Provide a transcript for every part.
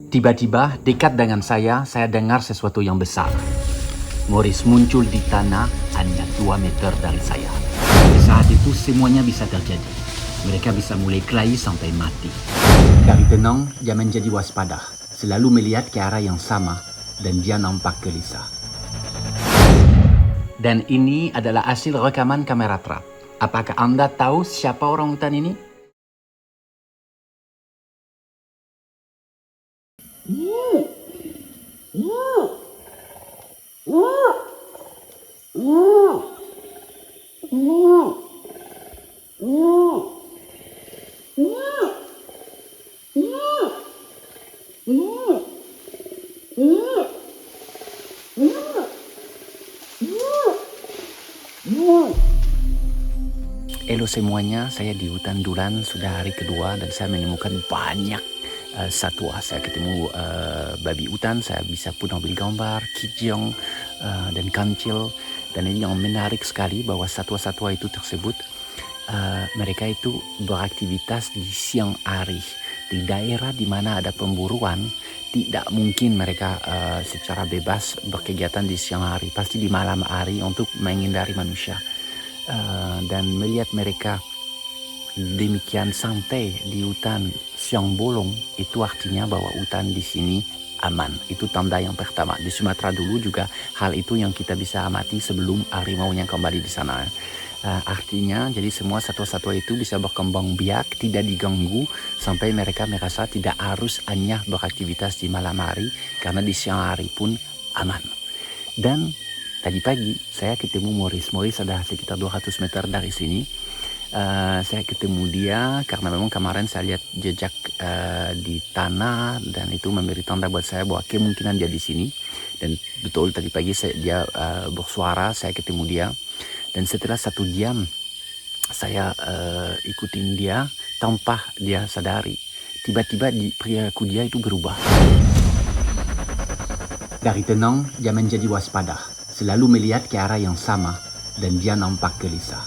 Tiba-tiba dekat dengan saya dengar sesuatu yang besar. Maurice muncul di tanah hanya 2 meter dari saya. Saat itu semuanya bisa terjadi. Mereka bisa mulai kelahi sampai mati. Dari tenang, dia menjadi waspada. Selalu melihat ke arah yang sama dan dia nampak gelisah. Dan ini adalah hasil rekaman kamera trap. Apakah Anda tahu siapa orang hutan ini? Halo semuanya, saya di hutan Dulan sudah hari kedua dan saya menemukan banyak satwa. Saya ketemu babi hutan, saya bisa pun ambil gambar, kijang dan kancil. Dan ini yang menarik sekali bahwa satwa-satwa itu tersebut mereka itu beraktivitas di siang hari. Di daerah di mana ada pemburuan, tidak mungkin mereka secara bebas berkegiatan di siang hari. Pasti di malam hari untuk menghindari manusia. Dan melihat mereka demikian santai di hutan siang bolong, itu artinya bahwa hutan di sini aman. Itu tanda yang pertama. Di Sumatera dulu juga hal itu yang kita bisa amati sebelum harimau yang kembali di sana. Artinya jadi semua satwa-satwa itu bisa berkembang biak, tidak diganggu sampai mereka merasa tidak harus hanya beraktivitas di malam hari karena di siang hari pun aman. Dan tadi pagi saya ketemu Maurice. Maurice ada sekitar 200 meter dari sini. Saya ketemu dia karena memang kemarin saya lihat jejak di tanah dan itu memberi tanda buat saya bahwa kemungkinan dia di sini. Dan betul tadi pagi dia bersuara, saya ketemu dia. Dan setelah 1 jam saya ikutin dia tanpa dia sadari. Tiba-tiba perilaku dia itu berubah. Dari tenang, dia menjadi waspada. Selalu melihat ke arah yang sama dan dia nampak gelisah.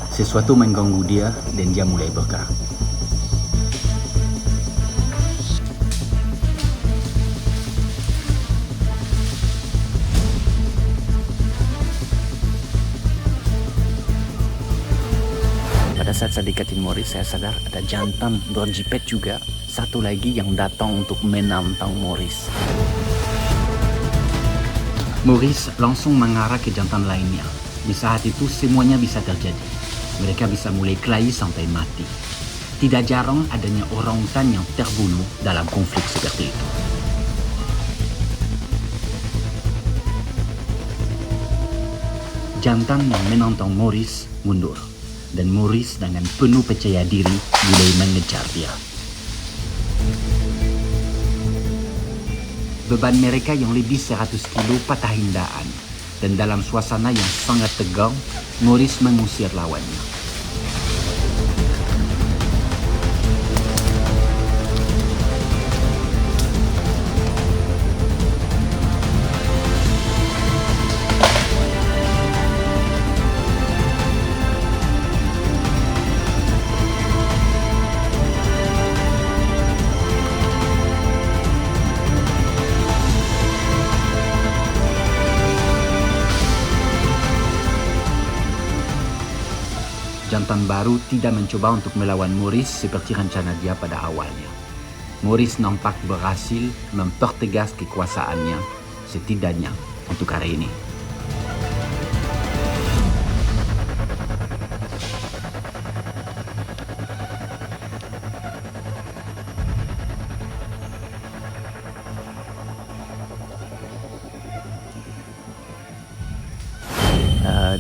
Sesuatu mengganggu dia dan dia mulai bergerak. Pada saat saya deketin Maurice, saya sadar ada jantan berjipet juga. Satu lagi yang datang untuk menantang Maurice. Maurice langsung mengarah ke jantan lainnya. Di saat itu semuanya bisa terjadi. Mereka bisa mulai kelahi sampai mati. Tidak jarang adanya orang hutan yang terbunuh dalam konflik seperti itu. Jantan yang menantang Maurice mundur. Dan Maurice dengan penuh percaya diri mulai mengejar dia. Beban mereka yang lebih 100 kilo patah hindaan. Dan dalam suasana yang sangat tegang, Maurice mengusir lawannya. Jantan baru tidak mencoba untuk melawan Maurice seperti rencana dia pada awalnya. Maurice nampak berhasil mempertegas kekuasaannya, setidaknya untuk hari ini.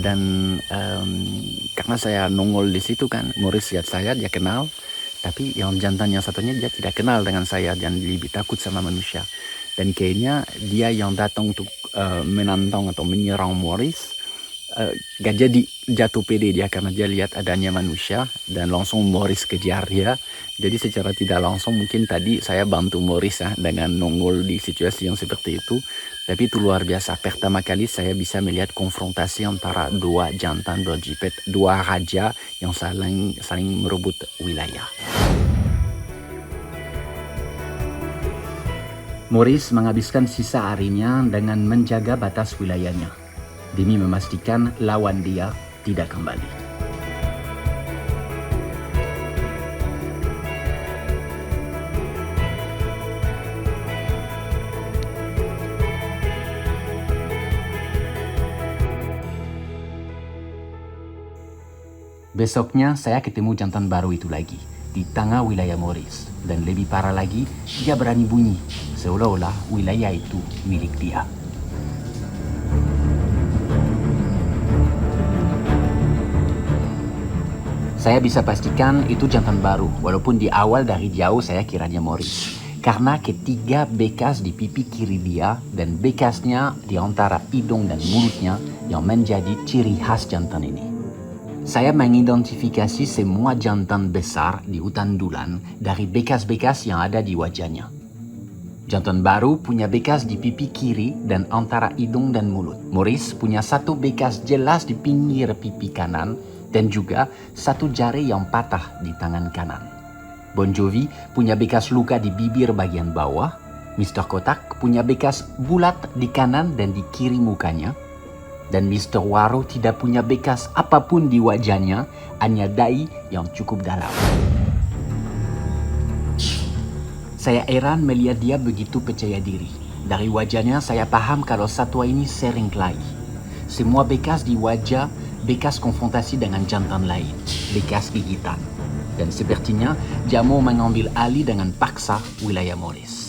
Dan karena saya nongol di situ kan, Maurice lihat saya, dia kenal. Tapi yang jantan yang satunya dia tidak kenal dengan saya dan lebih takut sama manusia. Dan kayaknya dia yang datang untuk menantang atau menyerang Maurice gak jadi jatuh pede dia karena dia lihat adanya manusia dan langsung Maurice kejar dia. Jadi secara tidak langsung mungkin tadi saya bantu Maurice dengan nongol di situasi yang seperti itu. Tapi itu luar biasa. Pertama kali saya bisa melihat konfrontasi antara 2 jantan berjipet, 2 raja yang saling merebut wilayah. Maurice menghabiskan sisa harinya dengan menjaga batas wilayahnya, demi memastikan lawan dia tidak kembali. Besoknya saya ketemu jantan baru itu lagi, di tengah wilayah Maurice. Dan lebih parah lagi, dia berani bunyi, seolah-olah wilayah itu milik dia. Saya bisa pastikan itu jantan baru, walaupun di awal dari jauh saya kiranya Maurice. Karena ketiga bekas di pipi kiri dia dan bekasnya di antara hidung dan mulutnya yang menjadi ciri khas jantan ini. Saya mengidentifikasi semua jantan besar di hutan Dulan dari bekas-bekas yang ada di wajahnya. Jantan baru punya bekas di pipi kiri dan antara hidung dan mulut. Maurice punya satu bekas jelas di pinggir pipi kanan dan juga satu jari yang patah di tangan kanan. Bon Jovi punya bekas luka di bibir bagian bawah. Mr. Kotak punya bekas bulat di kanan dan di kiri mukanya. Dan Mr. Waro tidak punya bekas apapun di wajahnya, hanya dahi yang cukup dalam. Saya heran melihat dia begitu percaya diri. Dari wajahnya saya paham kalau satwa ini sering kelahi. Semua bekas di wajah, bekas konfrontasi dengan jantan lain, bekas gigitan. Dan sepertinya dia mau mengambil alih dengan paksa wilayah Maurice.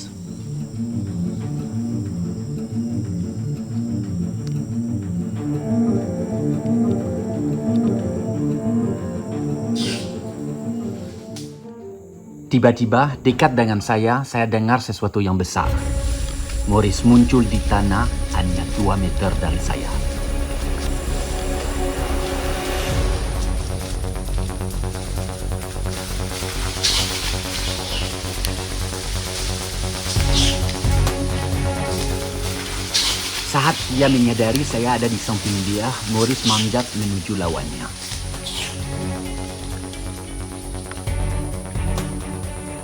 Tiba-tiba, dekat dengan saya dengar sesuatu yang besar. Maurice muncul di tanah hanya 2 meter dari saya. Saat dia menyadari saya ada di samping dia, Maurice manjat menuju lawannya.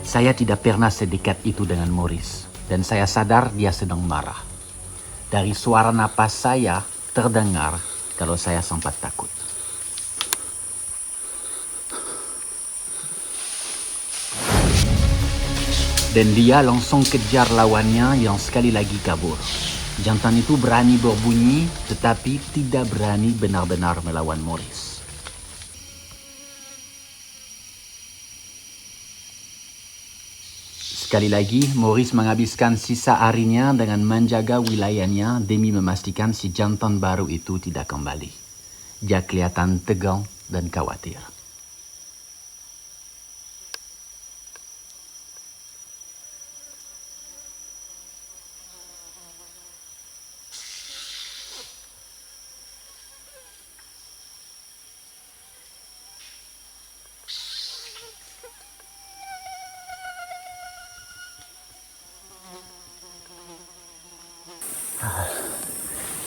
Saya tidak pernah sedekat itu dengan Maurice, dan saya sadar dia sedang marah. Dari suara napas saya terdengar kalau saya sempat takut. Dan dia langsung kejar lawannya yang sekali lagi kabur. Jantan itu berani berbunyi, tetapi tidak berani benar-benar melawan Maurice. Sekali lagi, Maurice menghabiskan sisa harinya dengan menjaga wilayahnya demi memastikan si jantan baru itu tidak kembali. Dia kelihatan tegang dan khawatir.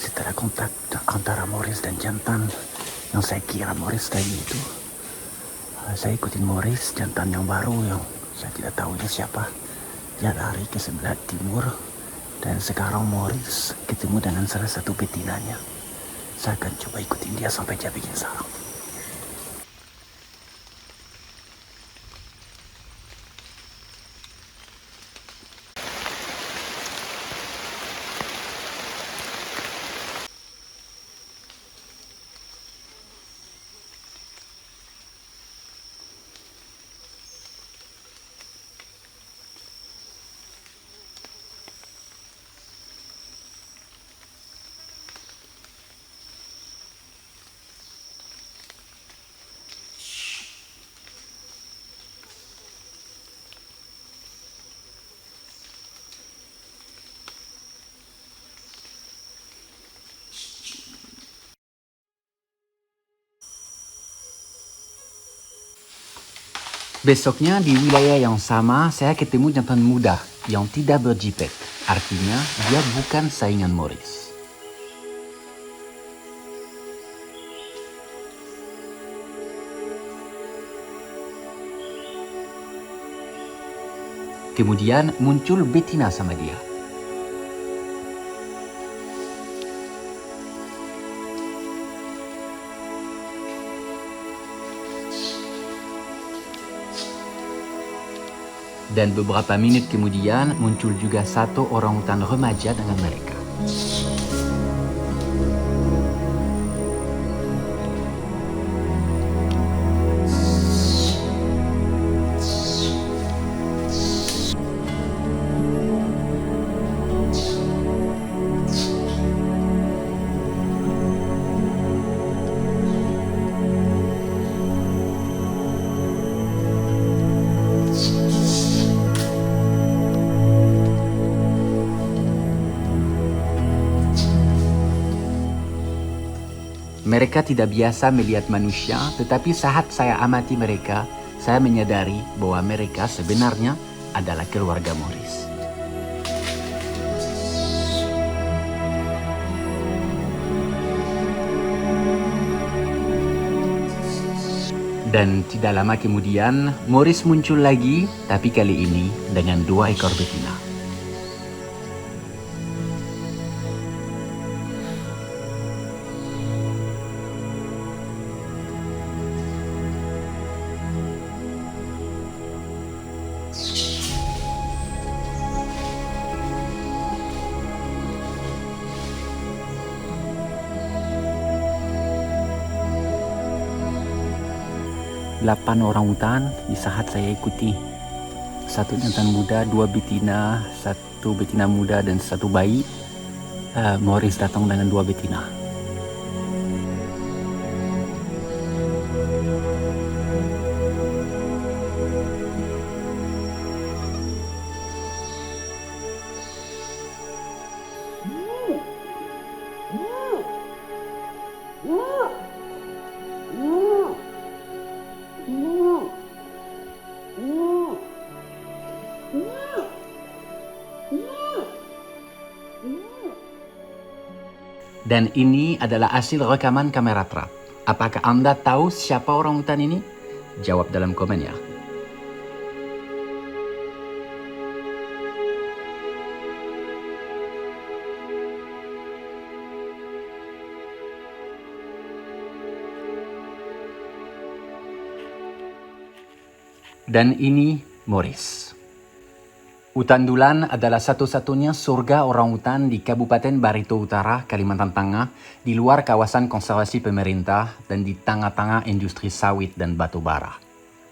Setelah kontak antara Maurice dan jantan yang saya kira Maurice tadi itu, saya ikutin Maurice, jantan yang baru yang saya tidak tahu dia siapa. Dia lari ke sebelah timur dan sekarang Maurice ketemu dengan salah satu betinanya. Saya akan coba ikutin dia sampai dia bikin sarang. Besoknya di wilayah yang sama, saya ketemu jantan muda yang tidak berjipet. Artinya, dia bukan saingan Maurice. Kemudian muncul betina sama dia. Dan beberapa menit kemudian muncul juga satu orangutan remaja dengan mereka. Mereka tidak biasa melihat manusia, tetapi saat saya amati mereka, saya menyadari bahwa mereka sebenarnya adalah keluarga Morris. Dan tidak lama kemudian, Morris muncul lagi, tapi kali ini dengan 2 ekor betina. Delapan orang hutan di saat saya ikuti. Satu jantan muda, 2 betina, 1 betina muda dan 1 bayi. Morris datang dengan 2 betina. Dan ini adalah hasil rekaman kamera trap. Apakah Anda tahu siapa orangutan ini? Jawab dalam komen ya. Dan ini Morris. Hutan Dulan adalah satu-satunya surga orangutan di Kabupaten Barito Utara, Kalimantan Tengah, di luar kawasan konservasi pemerintah dan di tengah-tengah industri sawit dan batu bara.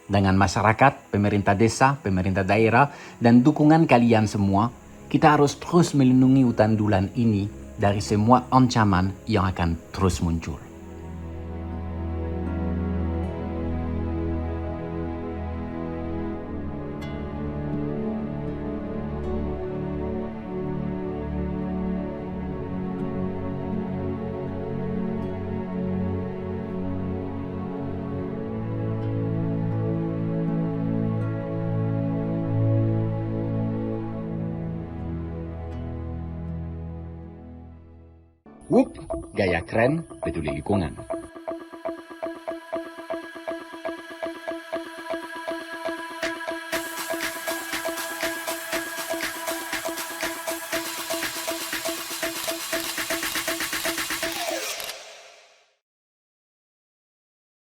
Dengan masyarakat, pemerintah desa, pemerintah daerah, dan dukungan kalian semua, kita harus terus melindungi hutan Dulan ini dari semua ancaman yang akan terus muncul. Gaya keren, peduli lingkungan.